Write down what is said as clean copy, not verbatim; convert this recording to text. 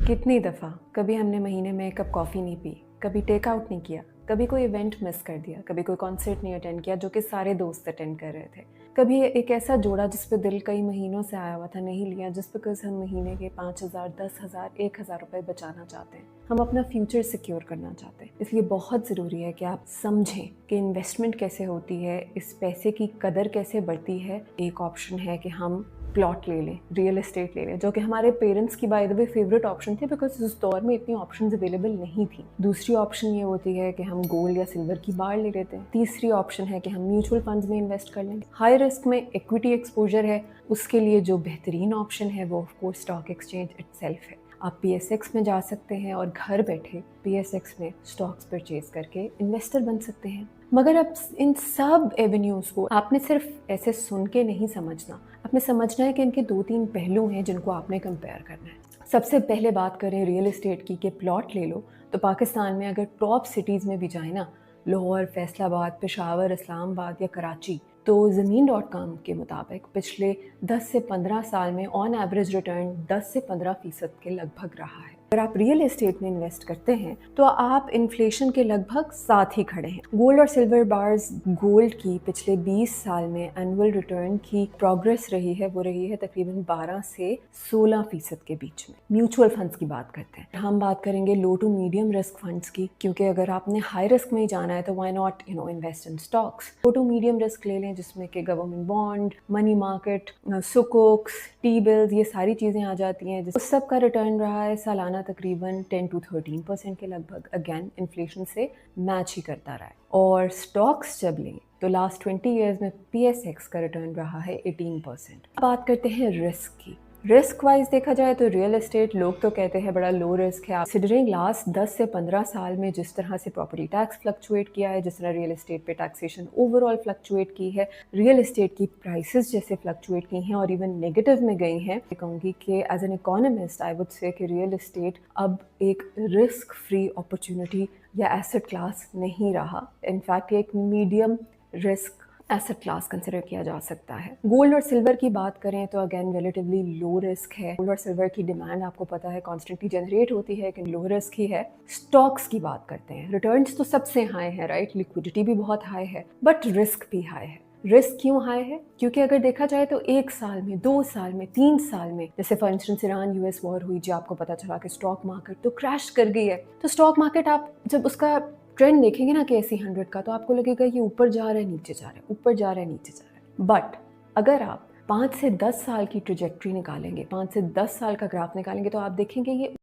कितनी दफ़ा कभी हमने महीने में एक कप कॉफ़ी नहीं पी, कभी टेक आउट नहीं किया, कभी कोई इवेंट मिस कर दिया, कभी कोई कॉन्सर्ट नहीं अटेंड किया जो कि सारे दोस्त अटेंड कर रहे थे। कभी एक ऐसा जोड़ा जिस पे दिल कई महीनों से आया हुआ था नहीं लिया, जस्ट बिकॉज़ हम महीने के 5,000, 10,000, 1,000 रुपए बचाना चाहते हैं। हम अपना फ्यूचर सिक्योर करना चाहते हैं। इसलिए बहुत ज़रूरी है कि आप समझें कि इन्वेस्टमेंट कैसे होती है, इस पैसे की कदर कैसे बढ़ती है। एक ऑप्शन है कि हम प्लॉट ले लें, रियल एस्टेट ले लें, जो कि हमारे पेरेंट्स की by the way favourite option थे बिकॉज उस दौर में इतनी ऑप्शंस अवेलेबल नहीं थी। दूसरी ऑप्शन ये होती है कि हम गोल्ड या सिल्वर की बार ले लेते हैं। तीसरी ऑप्शन है कि हम म्यूचुअल फंड्स में इन्वेस्ट कर लेंगे। हाई रिस्क में इक्विटी एक्सपोजर है, उसके लिए जो बेहतरीन ऑप्शन है वो of course stock exchange itself है। आप PSX में जा सकते हैं और घर बैठे PSX में स्टॉक्स परचेज करके इन्वेस्टर बन सकते हैं। मगर अब इन सब एवेन्यूज़ को आपने सिर्फ ऐसे सुन के नहीं समझना, आपने समझना है कि इनके 2-3 पहलू हैं जिनको आपने कंपेयर करना है। सबसे पहले बात करें रियल एस्टेट की कि प्लॉट ले लो तो पाकिस्तान में अगर टॉप सिटीज़ में भी जाए ना, लाहौर, फैसलाबाद, पेशावर, इस्लामाबाद या कराची, तो ज़मीन.com के मुताबिक पिछले 10 से 15 साल में ऑन एवरेज रिटर्न 10 से 15% के लगभग रहा है। अगर आप रियल एस्टेट में इन्वेस्ट करते हैं तो आप इन्फ्लेशन के लगभग साथ ही खड़े हैं। गोल्ड और सिल्वर बार्स, गोल्ड की पिछले 20 साल में एनुअल रिटर्न की प्रोग्रेस रही है, वो रही है तकरीबन 12 से 16% के बीच में। म्यूचुअल फंड्स की बात करते हैं, हम बात करेंगे लो टू मीडियम रिस्क फंड्स की, क्योंकि अगर आपने हाई रिस्क में ही जाना है तो why not invest in stocks. Low to medium risk ले लें जिसमें कि गवर्नमेंट बॉन्ड, मनी मार्केट, सुकुक्स, टी बिल्स, ये सारी चीज़ें आ जाती हैं। उस सब का रिटर्न रहा है सालाना तकरीबन 10 to 13% के लगभग, अगेन इन्फ्लेशन से मैच ही करता रहा है। और स्टॉक्स जब लें तो लास्ट 20 ईयर्स में PSX का रिटर्न रहा है 18%। बात करते हैं रिस्क की। रिस्क वाइज देखा जाए तो रियल एस्टेट लोग तो कहते हैं बड़ा लो रिस्क है। कंसिडरिंग लास्ट 10 से 15 साल में जिस तरह से प्रॉपर्टी टैक्स फ्लक्चुएट किया है, जिस तरह रियल एस्टेट पे टैक्सेशन ओवरऑल फ्लक्चुएट की है, रियल एस्टेट की प्राइसेस जैसे फ्लक्चुएट की हैं और इवन नेगेटिव में गई हैं, मैं कहूँगी कि as an economist I would say कि रियल एस्टेट अब एक रिस्क फ्री अपॉर्चुनिटी या एसेट क्लास नहीं रहा। इनफैक्ट एक medium risk asset class consider किया जा सकता है। गोल्ड और सिल्वर की बात करें तो अगेन रिलेटिवली लो रिस्क है। गोल्ड और सिल्वर की डिमांड आपको पता है कॉन्स्टेंटली जनरेट होती है, कि लो रिस्क ही है। स्टॉक्स की बात करते हैं, रिटर्न्स तो सबसे हाई है, राइट, लिक्विडिटी भी बहुत हाई है, बट रिस्क भी हाई है। रिस्क क्यों हाई है? क्योंकि अगर देखा जाए तो 1 साल में, 2 साल में, 3 साल में, जैसे for instance Iran US war हुई, जो आपको पता चला कि स्टॉक मार्केट तो क्रैश कर गई है, तो स्टॉक मार्केट आप जब उसका ट्रेंड देखेंगे ना KSE 100 का, तो आपको लगेगा ये ऊपर जा रहा है, नीचे जा रहा है, ऊपर जा रहा है, नीचे जा रहा है। बट अगर आप 5 से 10 साल की ट्रेजेक्ट्री निकालेंगे, 5 से 10 साल का ग्राफ निकालेंगे, तो आप देखेंगे ये